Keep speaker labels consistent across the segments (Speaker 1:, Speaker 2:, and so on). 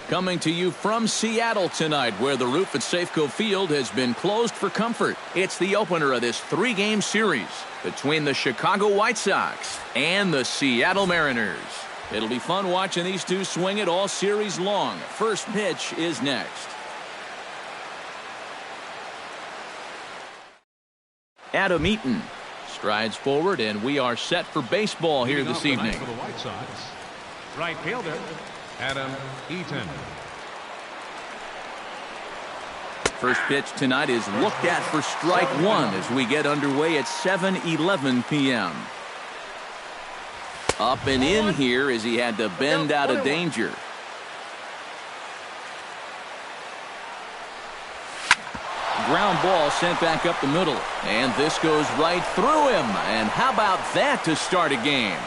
Speaker 1: Coming to you from Seattle tonight, where the roof at Safeco Field has been closed for comfort. It's the opener of this 3-game series between the Chicago White Sox and the Seattle Mariners. It'll be fun watching these two swing it all series long. First pitch is next. Adam Eaton strides forward, and we are set for baseball here this evening.
Speaker 2: For the White Sox, right fielder Adam Eaton.
Speaker 1: First pitch tonight is looked at for strike one as we get underway at 7:11 p.m. Up and in here as he had to bend out of danger. Ground ball sent back up the middle, and this goes right through him. And how about that to start a game?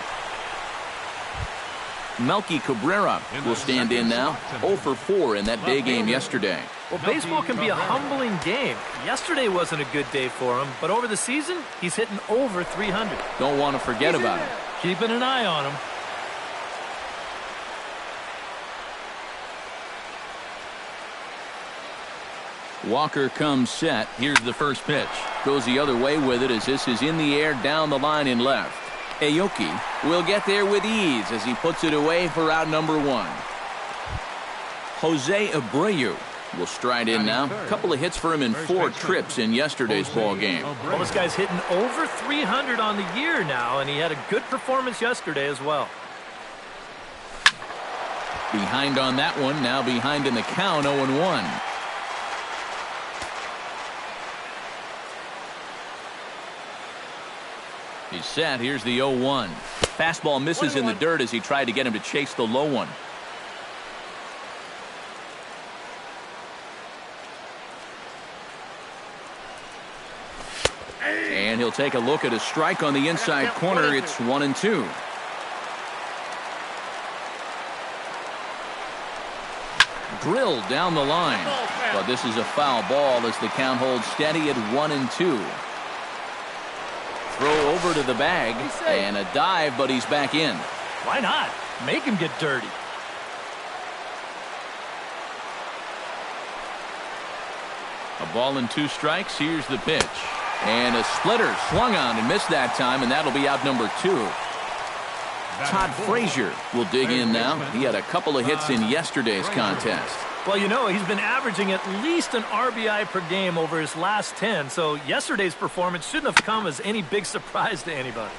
Speaker 1: Melky Cabrera will stand in now, 0 for 4 in that day game yesterday.
Speaker 3: Well, baseball can be a humbling game. Yesterday wasn't a good day for him, but over the season, he's hitting over 300.
Speaker 1: Don't want to forget about him.
Speaker 3: Keeping an eye on him.
Speaker 1: Walker comes set. Here's the first pitch. Goes the other way with it as this is in the air down the line in left. Aoki will get there with ease as he puts it away for out number 1. Jose Abreu will stride in now. A couple of hits for him in 4 trips in yesterday's ball game.
Speaker 3: Well, this guy's hitting over 300 on the year now, and he had a good performance yesterday as well.
Speaker 1: Behind on that one, now behind in the count, 0-1. He's set. Here's the 0-1. Fastball misses in the dirt as he tried to get him to chase the low one. And he'll take a look at a strike on the inside corner. It's 1-2. Drilled down the line. But this is a foul ball as the count holds steady at 1-2. Throw over to the bag and a dive, but he's back in.
Speaker 3: Why not? Make him get dirty.
Speaker 1: A ball and 2 strikes. Here's the pitch. And a splitter swung on and missed that time, and that'll be out number 2. Todd Frazier will dig in now. He had a couple of hits in yesterday's contest.
Speaker 3: Well, you know, he's been averaging at least an RBI per game over his last 10, so yesterday's performance shouldn't have come as any big surprise to anybody.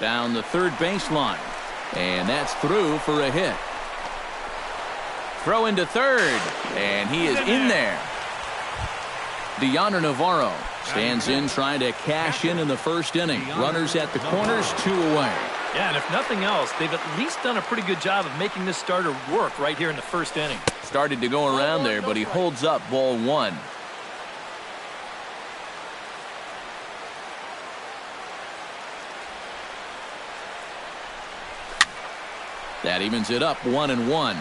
Speaker 1: Down the third baseline, and that's through for a hit. Throw into third, and he is in there. Deoner Navarro stands in trying to cash in the first inning. Runners at the corners, 2 away.
Speaker 3: Yeah, and if nothing else, they've at least done a pretty good job of making this starter work right here in the first inning.
Speaker 1: Started to go around there, but he holds up ball 1. That evens it up 1-1.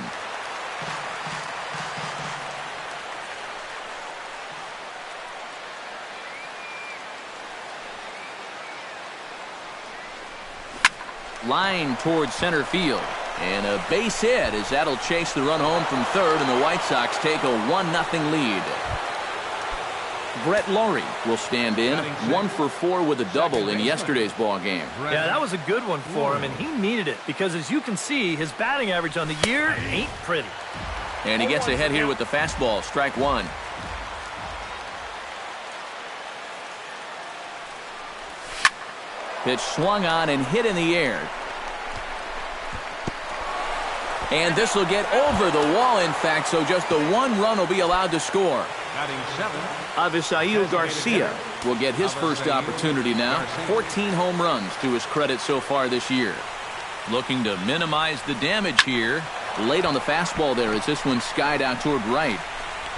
Speaker 1: Line towards center field, and a base hit as that'll chase the run home from third, and the White Sox take a 1-0 lead. Brett Laurie will stand in, 1 for 4 with a double in yesterday's ball game.
Speaker 3: Yeah, that was a good one for him, and he needed it because, as you can see, his batting average on the year ain't pretty.
Speaker 1: And he gets ahead here with the fastball, strike 1. Pitch swung on and hit in the air. And this will get over the wall, in fact, so just the 1 run will be allowed to score. Avisail Garcia will get his first opportunity now. 14 home runs to his credit so far this year. Looking to minimize the damage here. Late on the fastball there as this one skied out toward right.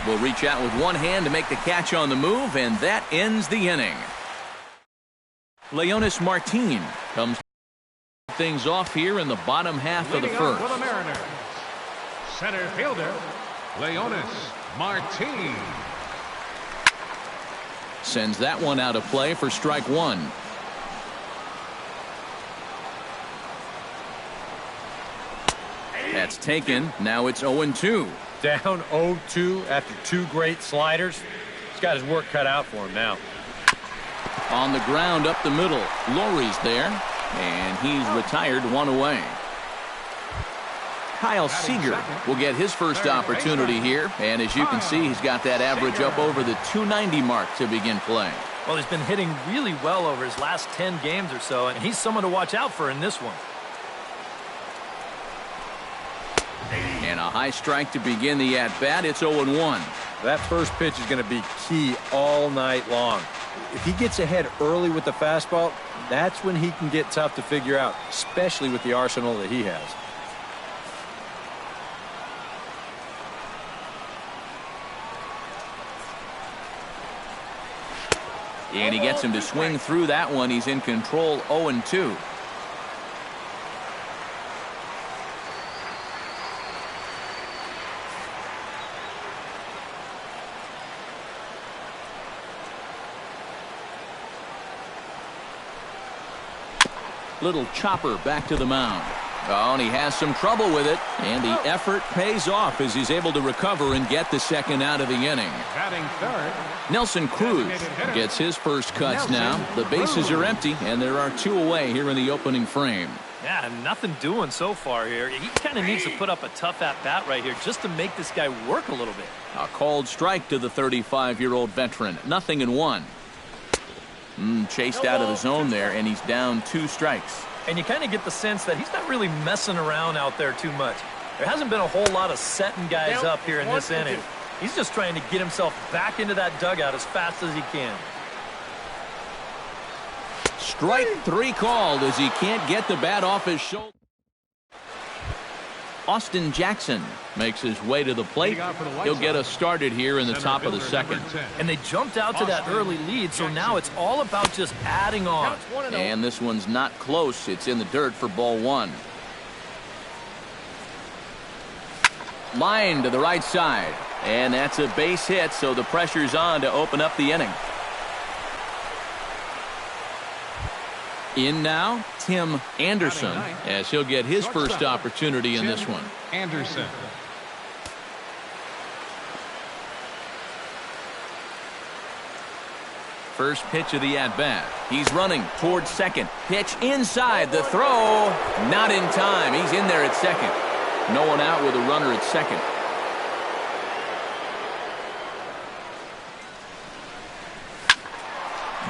Speaker 1: Will reach out with one hand to make the catch on the move, and that ends the inning. Leonis Martin comes things off here in the bottom half of the first.
Speaker 2: For the Mariners, center fielder Leonis Martin.
Speaker 1: Sends that one out of play for strike one. That's taken. Now it's 0-2.
Speaker 4: Down 0-2 after two great sliders. He's got his work cut out for him now.
Speaker 1: On the ground up the middle. Lowry's there. And he's retired one away. Kyle Seager will get his first opportunity here. And as you can see, he's got that average up over the 290 mark to begin play.
Speaker 3: Well, he's been hitting really well over his last 10 games or so, and he's someone to watch out for in this one.
Speaker 1: And a high strike to begin the at-bat. It's 0-1.
Speaker 4: That first pitch is going to be key all night long. If he gets ahead early with the fastball, that's when he can get tough to figure out, especially with the arsenal that he has.
Speaker 1: And he gets him to swing through that one. He's in control, 0-2. Little chopper back to the mound. Oh, and he has some trouble with it. And the effort pays off as he's able to recover and get the second out of the inning.
Speaker 2: Batting third.
Speaker 1: Nelson Cruz gets his first cuts now. The bases are empty, and there are two away here in the opening frame.
Speaker 3: Yeah, nothing doing so far here. He kind of needs to put up a tough at-bat right here just to make this guy work a little bit.
Speaker 1: A called strike to the 35-year-old veteran. 0-1. Chased out of the zone there, and he's down 2 strikes.
Speaker 3: And you kind of get the sense that he's not really messing around out there too much. There hasn't been a whole lot of setting guys up here in this inning. He's just trying to get himself back into that dugout as fast as he can.
Speaker 1: Strike 3 called as he can't get the bat off his shoulder. Austin Jackson makes his way to the plate. He'll get us started here in the top of the second.
Speaker 3: And they jumped out to that early lead, so now it's all about just adding on.
Speaker 1: And this one's not close. It's in the dirt for ball 1. Line to the right side. And that's a base hit, so the pressure's on to open up the inning. In now, Tim Anderson, as he'll get his first opportunity in this one.
Speaker 2: Anderson.
Speaker 1: First pitch of the at-bat. He's running towards second. Pitch inside. The throw. Not in time. He's in there at second. No one out with a runner at second.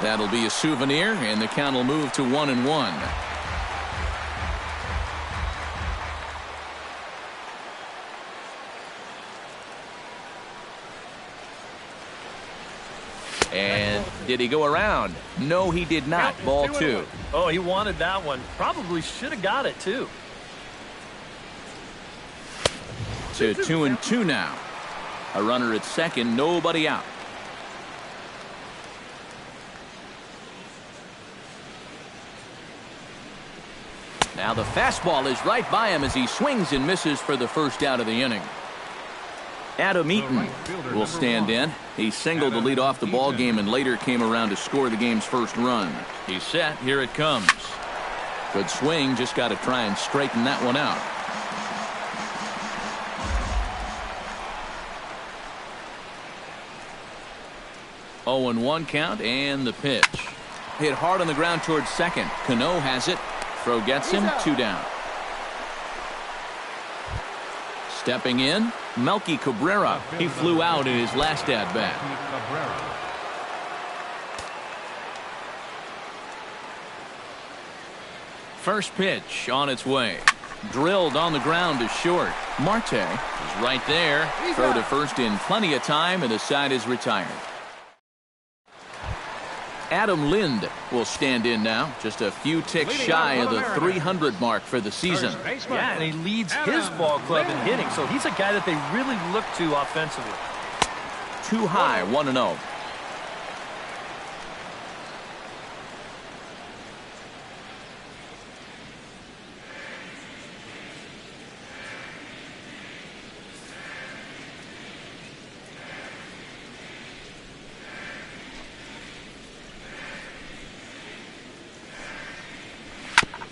Speaker 1: That'll be a souvenir, and the count will move to 1-1. And did he go around? No, he did not. Ball 2.
Speaker 3: Oh, he wanted that one. Probably should have got it, too.
Speaker 1: To 2-2 now. A runner at second, nobody out. Now the fastball is right by him as he swings and misses for the first out of the inning. Adam Eaton will stand in. He singled to lead off the ball game and later came around to score the game's first run. He's set. Here it comes. Good swing. Just got to try and straighten that one out. Oh, 0-1 count and the pitch. Hit hard on the ground towards second. Cano has it. Throw gets him. 2 down. Stepping in, Melky Cabrera. He flew out in his last at-bat. First pitch on its way. Drilled on the ground to short. Marte is right there. Throw to first in plenty of time, and the side is retired. Adam Lind will stand in now, just a few ticks shy of the 300 mark for the season.
Speaker 3: Yeah, and he leads his ball club in hitting, so he's a guy that they really look to offensively.
Speaker 1: Too high, 1-0.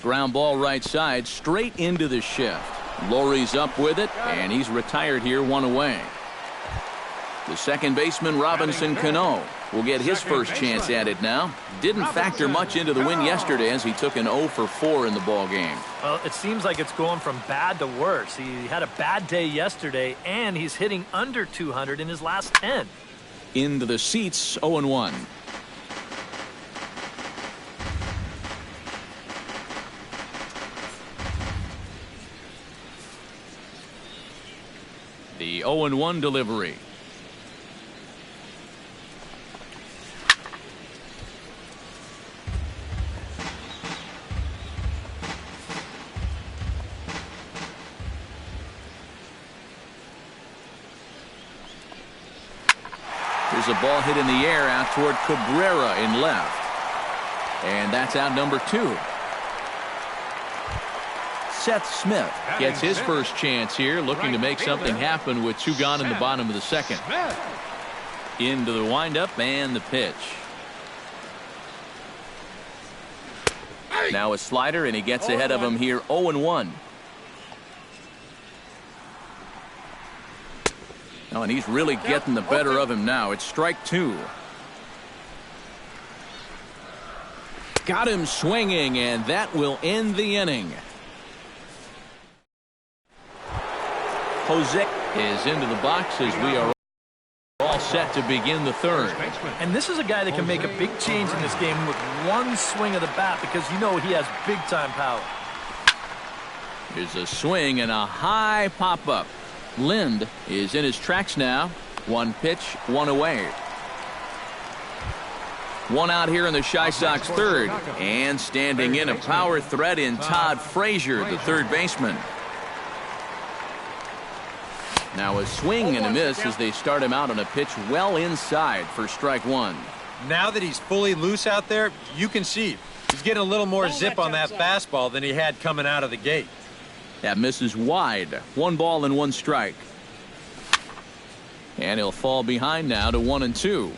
Speaker 1: ground ball right side, straight into the shift. Lowry's up with it, and he's retired here, one away. The second baseman, Robinson Cano, will get his first chance at it now. Didn't factor much into the win yesterday as he took an 0 for 4 in the ball game.
Speaker 3: Well, it seems like it's going from bad to worse. He had a bad day yesterday, and he's hitting under 200 in his last 10.
Speaker 1: Into the seats, 0-1. The 0-1 delivery. There's a ball hit in the air out toward Cabrera in left. And that's out number 2. Seth Smith gets his first chance here, looking to make something happen with 2 gone in the bottom of the second. Into the windup and the pitch. Now a slider, and he gets ahead of him here, 0-1. Oh, and he's really getting the better of him now. It's strike 2. Got him swinging, and that will end the inning. Jose is into the box as we are all set to begin the third.
Speaker 3: And this is a guy that can make a big change in this game with one swing of the bat, because you know he has big-time power.
Speaker 1: Here's a swing and a high pop-up. Lind is in his tracks now. 1 pitch, 1 away. 1 out here in the Chi Sox third. And standing in, a power threat in Todd Frazier, the third baseman. Now a swing and a miss as they start him out on a pitch well inside for strike 1.
Speaker 4: Now that he's fully loose out there, you can see he's getting a little more zip on that fastball than he had coming out of the gate.
Speaker 1: That misses wide. 1 ball and 1 strike. And he'll fall behind now to 1-2.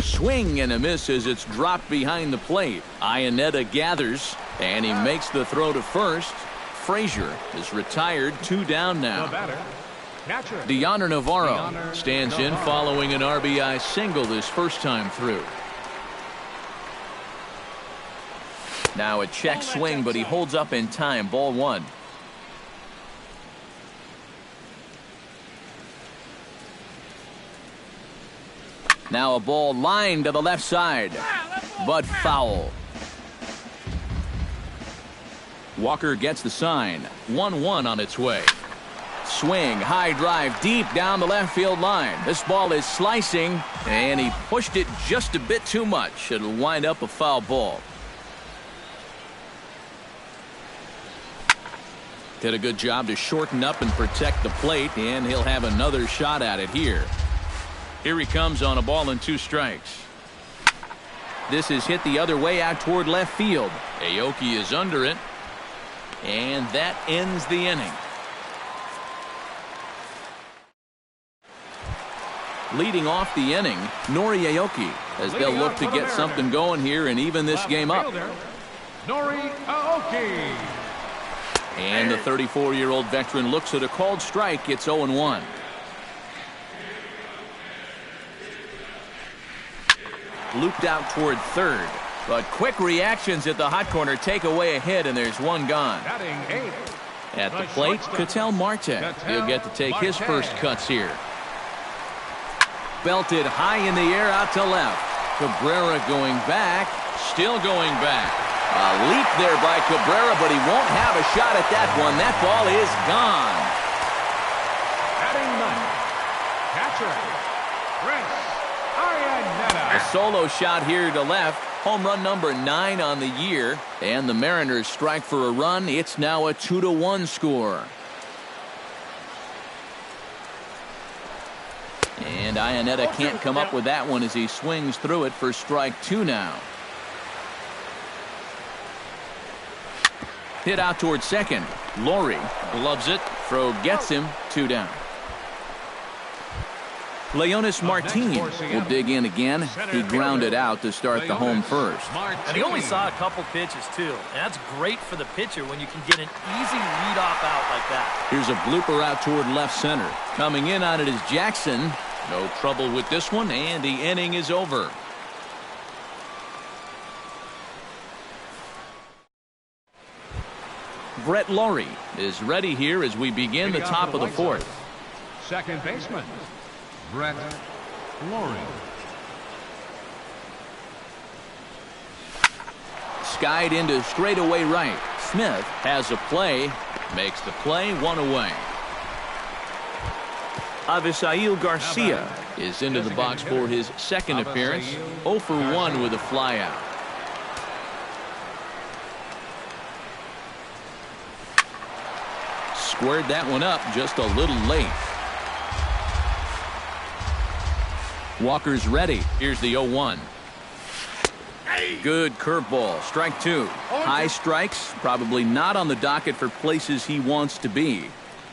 Speaker 1: Swing and a miss as it's dropped behind the plate. Iannetta gathers, and he makes the throw to first. Frazier is retired, 2 down now. Deoner Navarro stands in following an RBI single this first time through. Now a check swing, but he holds up in time. Ball 1. Now a ball lined to the left side, but foul. Walker gets the sign. 1-1 on its way. Swing, high drive, deep down the left field line. This ball is slicing, and he pushed it just a bit too much. It'll wind up a foul ball. Did a good job to shorten up and protect the plate, and he'll have another shot at it here. Here he comes on a ball and 2 strikes. This is hit the other way out toward left field. Aoki is under it, and that ends the inning. Leading off the inning, Nori Aoki, as they'll look to get something going here and even this game up.
Speaker 2: Nori Aoki.
Speaker 1: And the 34-year-old veteran looks at a called strike. It's 0-1. Looped out toward third, but quick reactions at the hot corner take away a hit, and there's 1 gone. At the plate, Ketel Marte. He'll get to take his first cuts here. Belted high in the air out to left. Cabrera going back, still going back. A leap there by Cabrera, but he won't have a shot at that one. That ball is gone.
Speaker 2: Batting 9th, catcher, Chris Iannetta.
Speaker 1: A solo shot here to left. Home run number 9 on the year. And the Mariners strike for a run. It's now a 2-1 score. And Iannetta can't come up with that one as he swings through it for strike 2 now. Hit out towards second. Lowry gloves it. Throw gets him. 2 down. Leonis Martin will dig in again. He grounded out to start the home first.
Speaker 3: And he only saw a couple pitches, too. And that's great for the pitcher when you can get an easy leadoff out like that.
Speaker 1: Here's a blooper out toward left center. Coming in on it is Jackson. No trouble with this one, and the inning is over. Brett Laurie is ready here as we begin the top of the fourth.
Speaker 2: Second baseman, Brett Laurie.
Speaker 1: Skied into straightaway right. Smith has a play, makes the play, one away. Avisail Garcia is into the box for his second appearance. 0 for 1 with a flyout. Squared that one up just a little late. Walker's ready. Here's the 0-1. Good curveball. Strike two. High strikes, probably not on the docket for places he wants to be.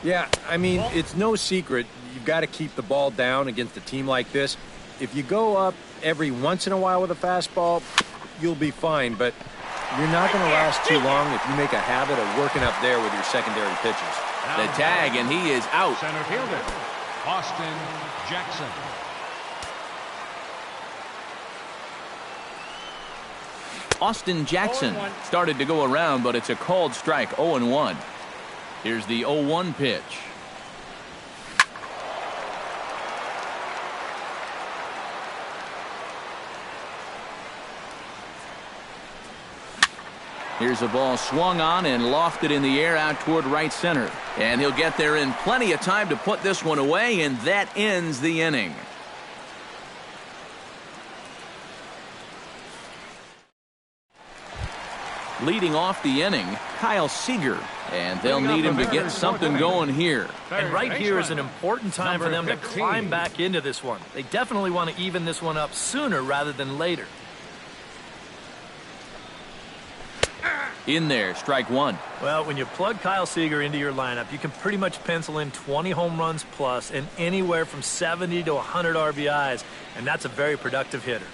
Speaker 4: Yeah, I mean, it's no secret. You've got to keep the ball down against a team like this. If you go up every once in a while with a fastball, you'll be fine. But you're not going to last too long if you make a habit of working up there with your secondary pitches.
Speaker 1: The tag, and he is out.
Speaker 2: Center fielder, Austin Jackson.
Speaker 1: Austin Jackson started to go around, but it's a called strike. 0-1. Here's the 0-1 pitch. Here's a ball swung on and lofted in the air out toward right center. And he'll get there in plenty of time to put this one away, and that ends the inning. Leading off the inning, Kyle Seager, and they'll need him to get something going here.
Speaker 3: And right here is an important time for them to climb back into this one. They definitely want to even this one up sooner rather than later.
Speaker 1: In there, strike one.
Speaker 3: Well, when you plug Kyle Seager into your lineup, you can pretty much pencil in 20 home runs plus and anywhere from 70 to 100 RBIs, and that's a very productive hitter.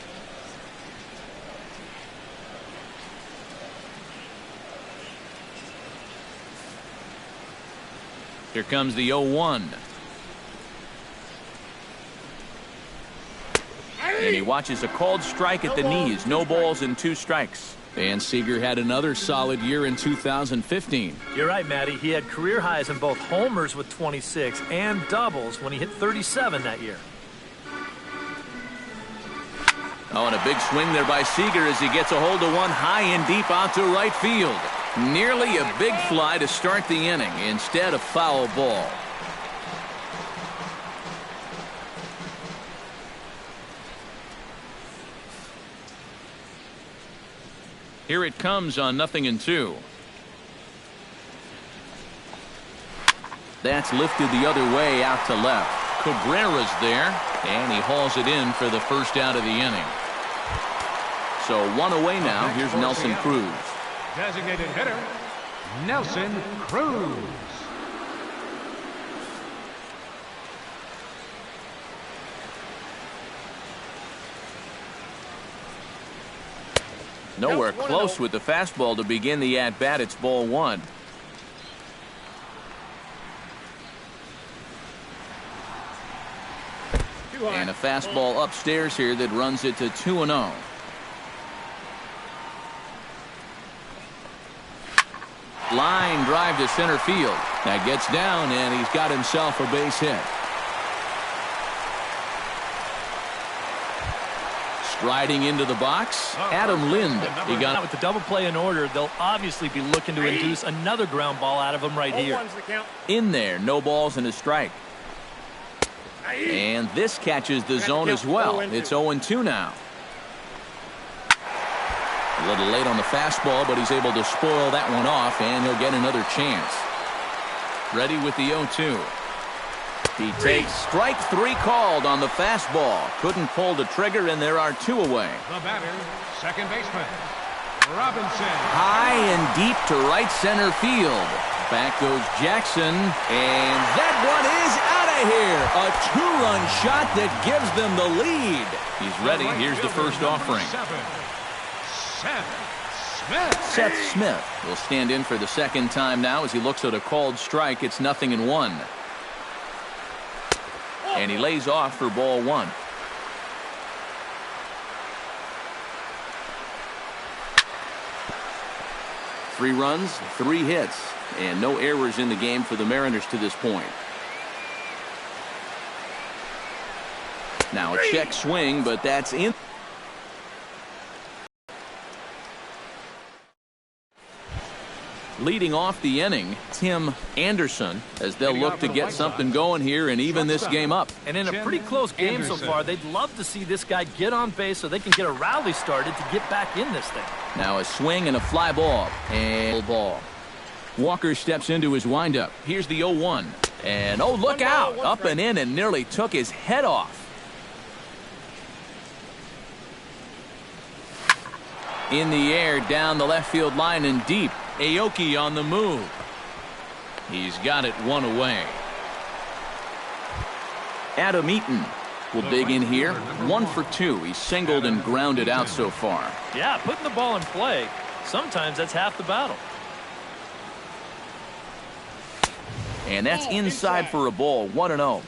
Speaker 1: Here comes the 0-1. And he watches a called strike at the knees. No balls and 2 strikes. And Seager had another solid year in 2015.
Speaker 3: You're right, Matty. He had career highs in both homers with 26 and doubles when he hit 37 that year.
Speaker 1: Oh, and a big swing there by Seager as he gets a hold of one high and deep out to right field. Nearly a big fly to start the inning. Instead, a foul ball. Here it comes on 0-2. That's lifted the other way out to left. Cabrera's there, and he hauls it in for the first out of the inning. So 1 away now. Here's Nelson Cruz.
Speaker 2: Designated hitter, Nelson Cruz.
Speaker 1: Nowhere close with the fastball to begin the at-bat. It's ball 1. And a fastball upstairs here that runs it to 2-0. Line drive to center field. That gets down, and he's got himself a base hit. Striding into the box, Adam Lind.
Speaker 3: He got with the double play in order. They'll obviously be looking to induce another ground ball out of him right here.
Speaker 1: In there, no balls and a strike. And this catches the zone as well. It's 0-2 now. A little late on the fastball, but he's able to spoil that one off, and he'll get another chance. Ready with the 0-2. He takes strike 3 called on the fastball. Couldn't pull the trigger, and there are 2 away.
Speaker 2: The batter, second baseman, Robinson.
Speaker 1: High and deep to right center field. Back goes Jackson, and that one is out of here. A two-run shot that gives them the lead. He's ready. Here's the first offering. Seth Smith will stand in for the second time now as he looks at a called strike. It's 0-1. And he lays off for ball one. Three runs, 3 hits, and no errors in the game for the Mariners to this point. Now a check swing, but that's in. Leading off the inning, Tim Anderson, as they'll look to get something going here and even this game up.
Speaker 3: And in a pretty close game so far, they'd love to see this guy get on base so they can get a rally started to get back in this thing.
Speaker 1: Now a swing and a fly ball. And ball. Walker steps into his windup. Here's the 0-1. And oh, look out. Up and in and nearly took his head off. In the air, down the left field line and deep. Aoki on the move. He's got it one away. Adam Eaton will dig in here. 1 for 2. He's singled and grounded out so far.
Speaker 3: Yeah, putting the ball in play, sometimes that's half the battle.
Speaker 1: And that's inside for a ball. 1-0.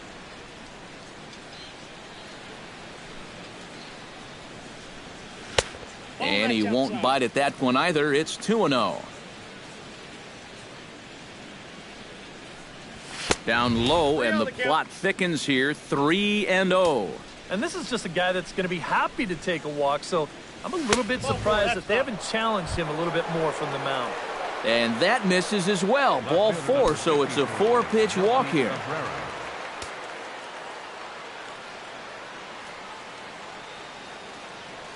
Speaker 1: And he won't bite at that one either. It's 2-0. Down low, and the plot thickens here. 3-0.
Speaker 3: And this is just a guy that's going to be happy to take a walk, so I'm a little bit surprised that they haven't challenged him a little bit more from the mound.
Speaker 1: And that misses as well. Ball 4, so it's a 4-pitch walk here.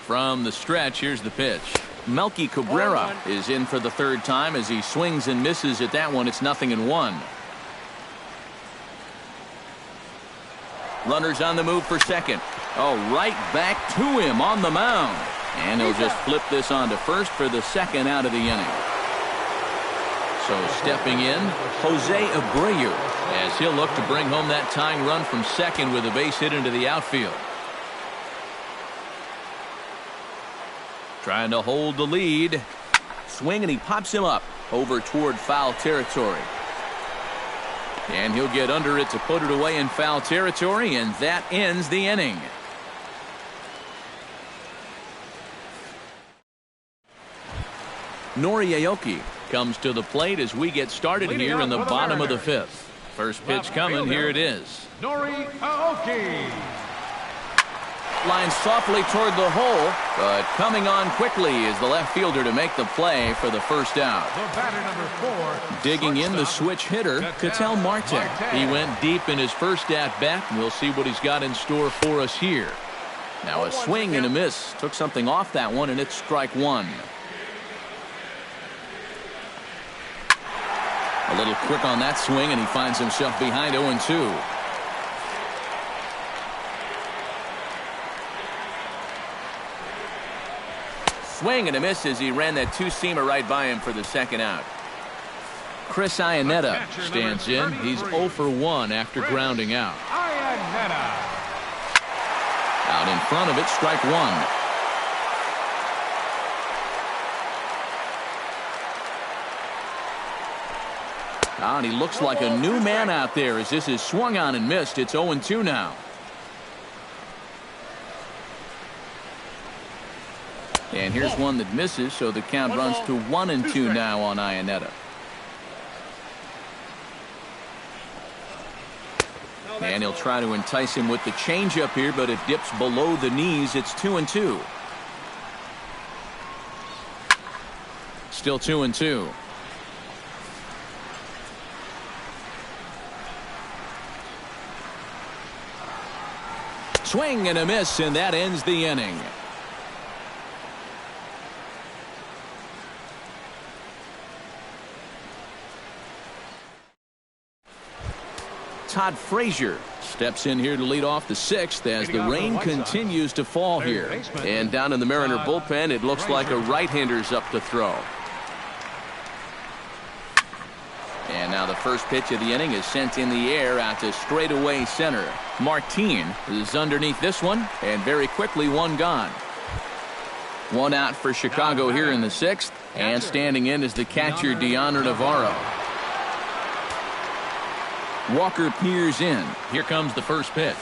Speaker 1: From the stretch, here's the pitch. Melky Cabrera is in for the third time as he swings and misses at that one. It's 0-1. Runners on the move for second. Oh, right back to him on the mound. And he'll just flip this on to first for the second out of the inning. So stepping in, Jose Abreu, as he'll look to bring home that tying run from second with a base hit into the outfield. Trying to hold the lead. Swing, and he pops him up over toward foul territory. And he'll get under it to put it away in foul territory, and that ends the inning. Nori Aoki comes to the plate as we get started here in the bottom of the 5th. First pitch coming, here it is.
Speaker 2: Nori Aoki.
Speaker 1: Line softly toward the hole, but coming on quickly is the left fielder to make the play for the first out.
Speaker 2: The batter, number 4.
Speaker 1: Digging in the switch hitter, Ketel Marte. He went deep in his first at-bat, and we'll see what he's got in store for us here. Now a swing and a miss. Took something off that one, and it's strike 1. A little quick on that swing, and he finds himself behind 0-2. Swing and a miss as he ran that two-seamer right by him for the second out. Chris Iannetta stands in. He's 0 for 1 after grounding out. Out in front of it, strike 1. And he looks like a new man out there as this is swung on and missed. It's 0-2 now. And here's one that misses, so the count runs to 1-2 now on Iannetta. And he'll try to entice him with the changeup here, but it dips below the knees. It's 2-2. Still 2-2. Swing and a miss, and that ends the inning. Todd Frazier steps in here to lead off the 6th as the rain continues to fall here. And down in the Mariner bullpen, it looks like a right-hander's up to throw. And now the first pitch of the inning is sent in the air out to straightaway center. Martin is underneath this one, and very quickly one gone. One out for Chicago here in the sixth, and standing in is the catcher Deandre Navarro. Walker peers in. Here comes the first pitch.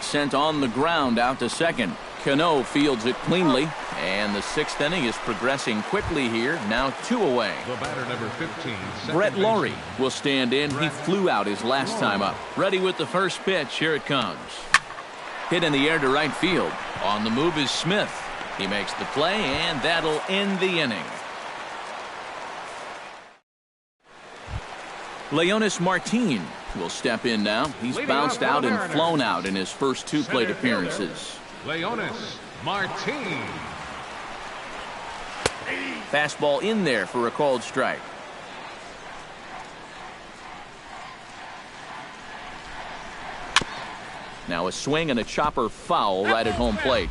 Speaker 1: Sent on the ground out to second. Cano fields it cleanly, and the sixth inning is progressing quickly here, now 2 away.
Speaker 2: The batter, number 15.
Speaker 1: Brett Laurie will stand in. He flew out his last time up. Ready with the first pitch. Here it comes. Hit in the air to right field. On the move is Smith. He makes the play, and that'll end the inning. Leonis Martin will step in now. He's bounced out and flown out in his first 2 plate appearances.
Speaker 2: Leonis Martin.
Speaker 1: Fastball in there for a called strike. Now a swing and a chopper foul right at home plate.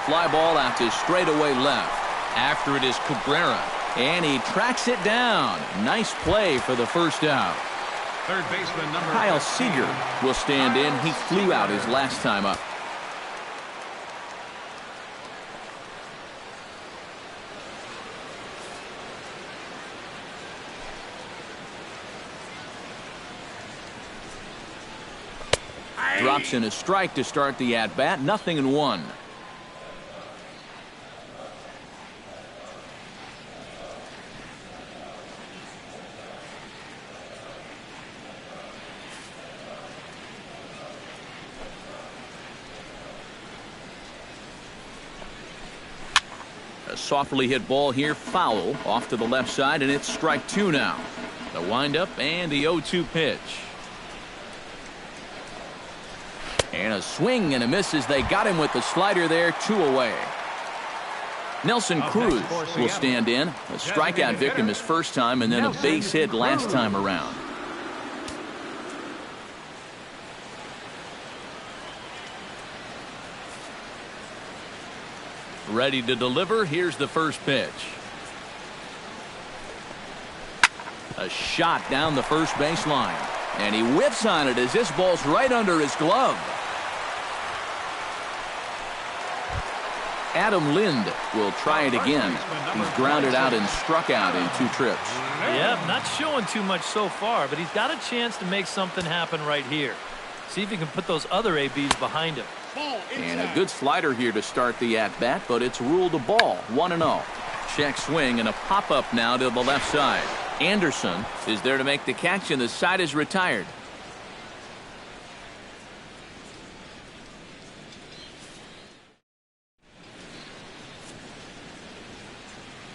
Speaker 1: Fly ball out to straightaway left. After it is Cabrera, and he tracks it down. Nice play for the first out.
Speaker 2: Third baseman, number
Speaker 1: Kyle Seager will stand in. He flew out his last time up. Drops in a strike to start the at-bat. 0-1. A softly hit ball here, foul, off to the left side, and it's strike 2 now. The windup and the 0-2 pitch. And a swing and a miss as they got him with the slider there, 2 away. Nelson Cruz will stand in. A strikeout victim his first time, and then a base hit last time around. Ready to deliver. Here's the first pitch. A shot down the first baseline. And he whips on it as this ball's right under his glove. Adam Lind will try it again. He's grounded out and struck out in 2 trips.
Speaker 3: Yeah, not showing too much so far, but he's got a chance to make something happen right here. See if he can put those other ABs behind him.
Speaker 1: And a good slider here to start the at-bat, but it's ruled a ball. 1-0. Check swing and a pop-up now to the left side. Anderson is there to make the catch, and the side is retired.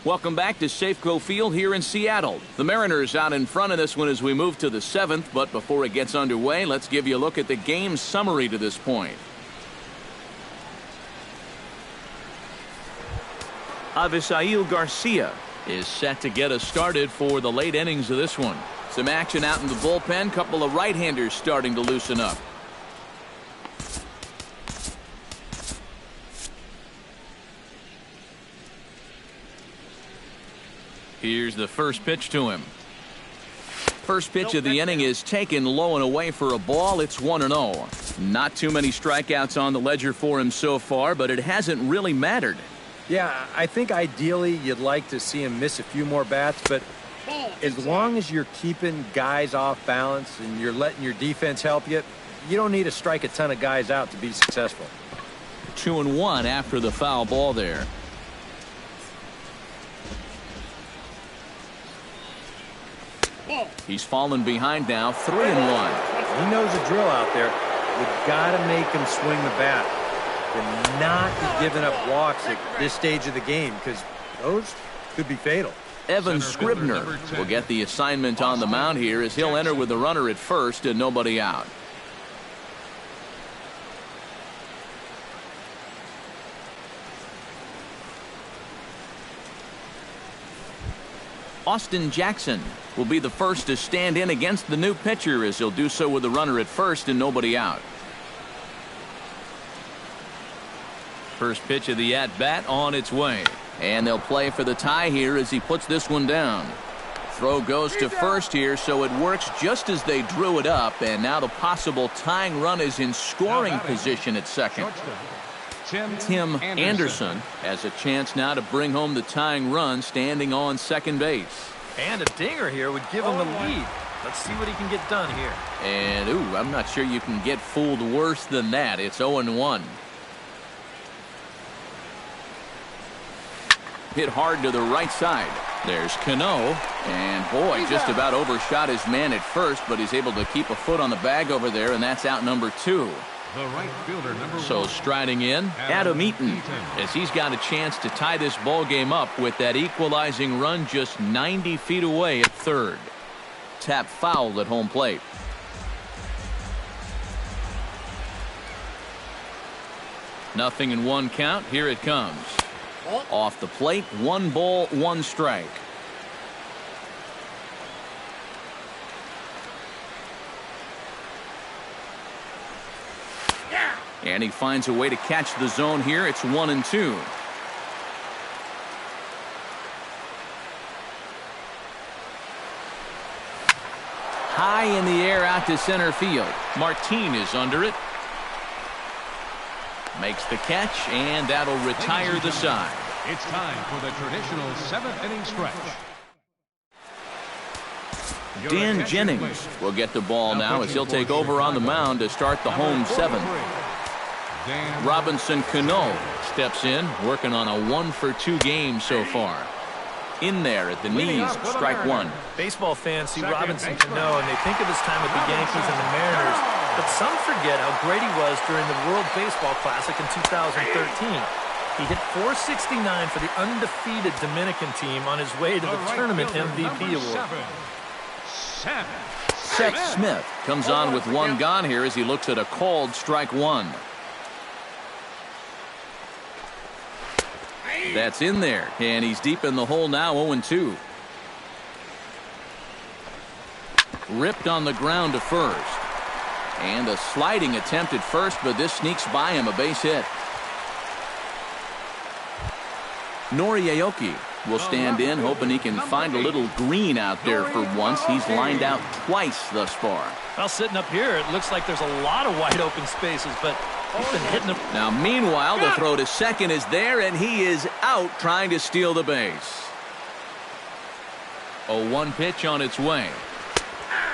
Speaker 1: Welcome back to Safeco Field here in Seattle. The Mariners out in front of this one as we move to the 7th, but before it gets underway, let's give you a look at the game summary to this point. Avisail Garcia is set to get us started for the late innings of this one. Some action out in the bullpen. Couple of right-handers starting to loosen up. Here's the first pitch to him. First pitch of the inning is taken low and away for a ball. It's 1-0. Not too many strikeouts on the ledger for him so far, but it hasn't really mattered.
Speaker 4: Yeah, I think ideally you'd like to see him miss a few more bats, but as long as you're keeping guys off balance and you're letting your defense help you, you don't need to strike a ton of guys out to be successful.
Speaker 1: 2-1 after the foul ball there. He's fallen behind now, 3-1.
Speaker 4: He knows the drill out there. We've got to make him swing the bat and not be giving up walks at this stage of the game, because those could be fatal.
Speaker 1: Evan Scribner will get the assignment on the mound here as he'll enter with the runner at first and nobody out. Austin Jackson will be the first to stand in against the new pitcher as he'll do so with the runner at first and nobody out. First pitch of the at-bat on its way. And they'll play for the tie here as he puts this one down. Throw goes to first here, so it works just as they drew it up, and now the possible tying run is in scoring position at second. Tim Anderson has a chance now to bring home the tying run, standing on second base.
Speaker 3: And a dinger here would give him the lead. Let's see what he can get done here.
Speaker 1: And, I'm not sure you can get fooled worse than that. It's 0-1. Hit hard to the right side. There's Cano. And, boy, just about overshot his man at first, but he's able to keep a foot on the bag over there, and that's out number 2.
Speaker 2: The right fielder, number 1.
Speaker 1: So striding in, Adam Eaton, as he's got a chance to tie this ball game up with that equalizing run just 90 feet away at third. Tap foul at home plate. Nothing in one count. Here it comes. Off the plate, 1 ball, 1 strike. And he finds a way to catch the zone here. It's 1-2. High in the air out to center field. Martin is under it. Makes the catch, and that'll retire the side.
Speaker 2: It's time for the traditional 7th inning stretch.
Speaker 1: Dan Jennings will get the ball now as he'll take over on the mound to start the home 7th. Robinson Cano steps in, working on a 1-for-2 game so far. In there at the knees, strike 1.
Speaker 3: Baseball fans see Robinson Cano and they think of his time with the Yankees and the Mariners, but some forget how great he was during the World Baseball Classic in 2013. He hit .469 for the undefeated Dominican team on his way to the tournament MVP award.
Speaker 1: Seth Smith comes on with 1 gone here as he looks at a called strike 1. That's in there, and he's deep in the hole now, 0-2. Ripped on the ground to first. And a sliding attempt at first, but this sneaks by him, a base hit. Noriaoki will stand in, hoping he can find a little green out there for once. He's lined out twice thus far.
Speaker 3: Well, sitting up here, it looks like there's a lot of wide open spaces, but he's been hitting them.
Speaker 1: Now, meanwhile, the throw to second is there, and he is out trying to steal the base. A 1 pitch on its way.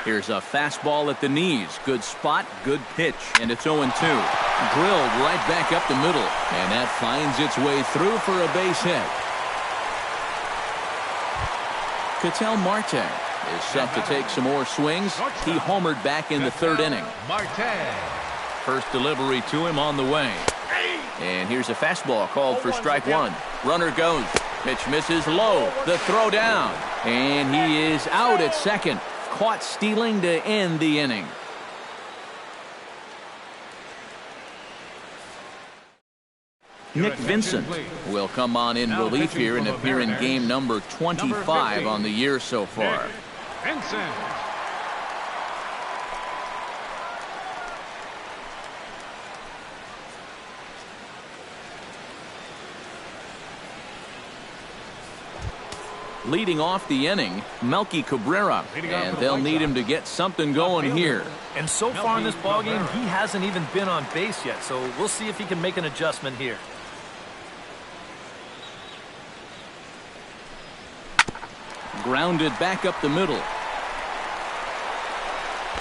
Speaker 1: Here's a fastball at the knees. Good spot, good pitch, and it's 0-2. Drilled right back up the middle, and that finds its way through for a base hit. Ketel Marte is set to take some more swings. He homered back in the 3rd inning. First delivery to him on the way. And here's a fastball called for strike 1. Runner goes. Pitch misses low. The throw down. And he is out at second. Caught stealing to end the inning. Nick Vincent will come on in relief here and appear in game number 25 on the year so far.
Speaker 2: Vincent.
Speaker 1: Leading off the inning, Melky Cabrera, and they'll need him to get something going here.
Speaker 3: And so far in this ballgame, he hasn't even been on base yet, so we'll see if he can make an adjustment here.
Speaker 1: Grounded back up the middle.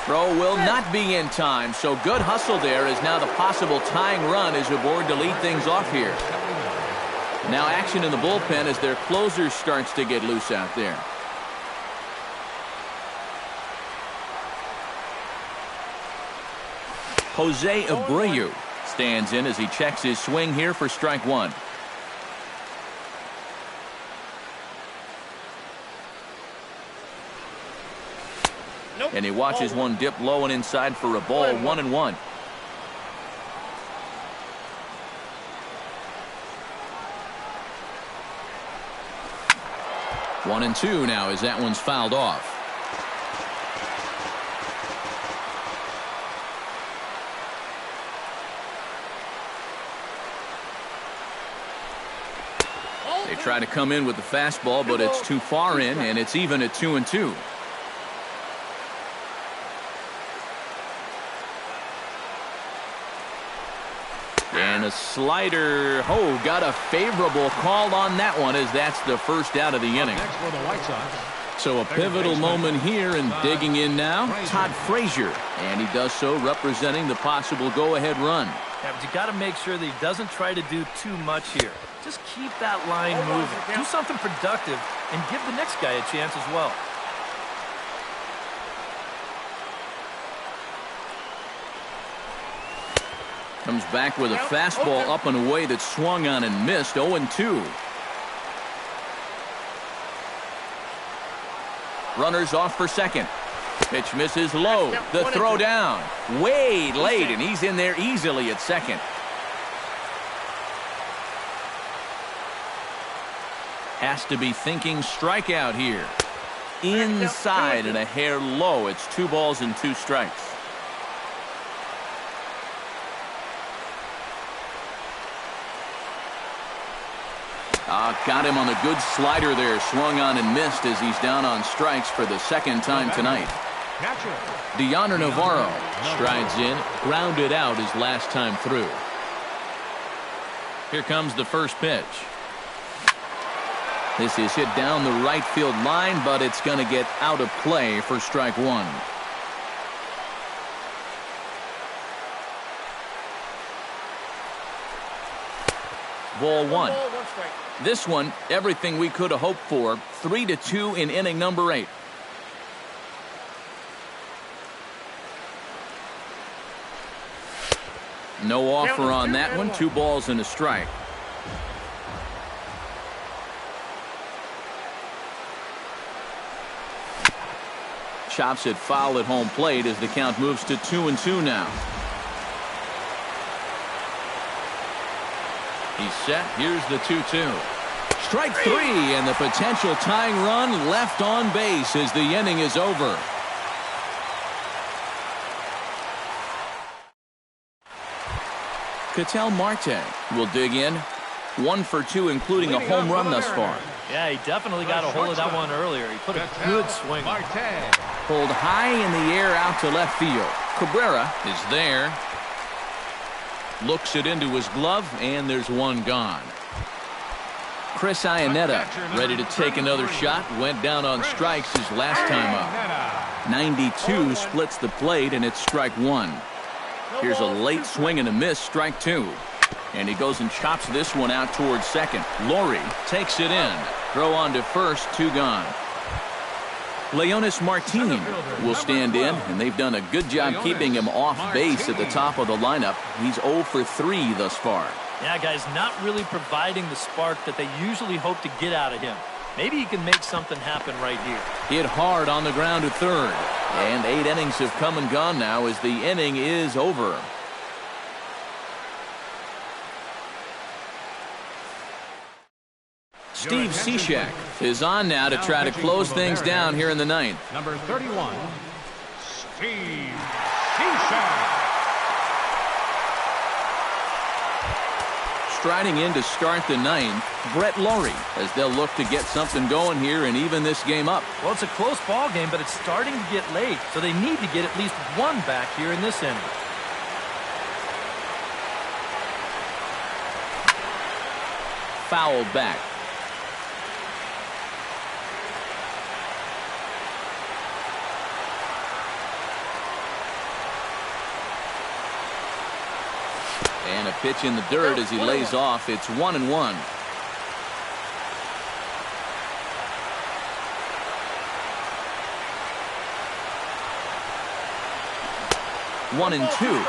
Speaker 1: Throw will not be in time, so good hustle there as now the possible tying run is aboard to lead things off here. Now action in the bullpen as their closer starts to get loose out there. Jose Abreu stands in as he checks his swing here for strike 1. And he watches one dip low and inside for a ball, 1-1. One and two now as that one's fouled off. They try to come in with the fastball, but it's too far in, and it's even at 2-2. And a slider. Oh, got a favorable call on that one, as that's the first out of the inning.
Speaker 2: Next for the White Sox.
Speaker 1: So a pivotal moment here, and digging in now, Todd Frazier. And he does so representing the possible go-ahead run.
Speaker 3: Yeah, but you got to make sure that he doesn't try to do too much here. Just keep that line moving. Do something productive and give the next guy a chance as well.
Speaker 1: Comes back with a fastball up and away that swung on and missed. 0-2. Runners off for second. Pitch misses low. The throw down. Way late, and he's in there easily at second. Has to be thinking strikeout here. Inside and a hair low. It's 2 balls and 2 strikes. Got him on a good slider there. Swung on and missed as he's down on strikes for the second time tonight. Deoner Navarro strides in, grounded out his last time through. Here comes the first pitch. This is hit down the right field line, but it's going to get out of play for strike one. Ball one. This one, everything we could have hoped for. 3-2 in inning number 8. No offer on that one. 2 balls and a strike. Chops it foul at home plate as the count moves to 2-2 now. He's set. Here's the 2-2. Strike 3, and the potential tying run left on base as the inning is over. Ketel Marte will dig in. 1 for 2, including a home run thus far.
Speaker 3: Yeah, he definitely got a hold of that one earlier. He put a good swing on it.
Speaker 1: Pulled high in the air out to left field. Cabrera is there. Looks it into his glove, and there's one gone. Chris Iannetta ready to take another shot. Went down on strikes his last time up. 92 splits the plate, and it's strike 1. Here's a late swing and a miss, strike 2. And he goes and chops this one out towards second. Laurie takes it in. Throw on to first, 2 gone. Leonis Martin will stand in, and they've done a good job keeping him off base at the top of the lineup. He's 0 for 3 thus far.
Speaker 3: Yeah, guys, not really providing the spark that they usually hope to get out of him. Maybe he can make something happen right here.
Speaker 1: Hit hard on the ground to third. And 8 innings have come and gone now as the inning is over. Steve Cishek is on now to try to close things down here in the 9th.
Speaker 2: Number 31, Steve Cishek.
Speaker 1: Striding in to start the 9th, Brett Laurie, as they'll look to get something going here and even this game up.
Speaker 3: Well, it's a close ball game, but it's starting to get late, so they need to get at least 1 back here in this inning.
Speaker 1: Fouled back. And a pitch in the dirt as he lays off. It's 1-1. 1-2.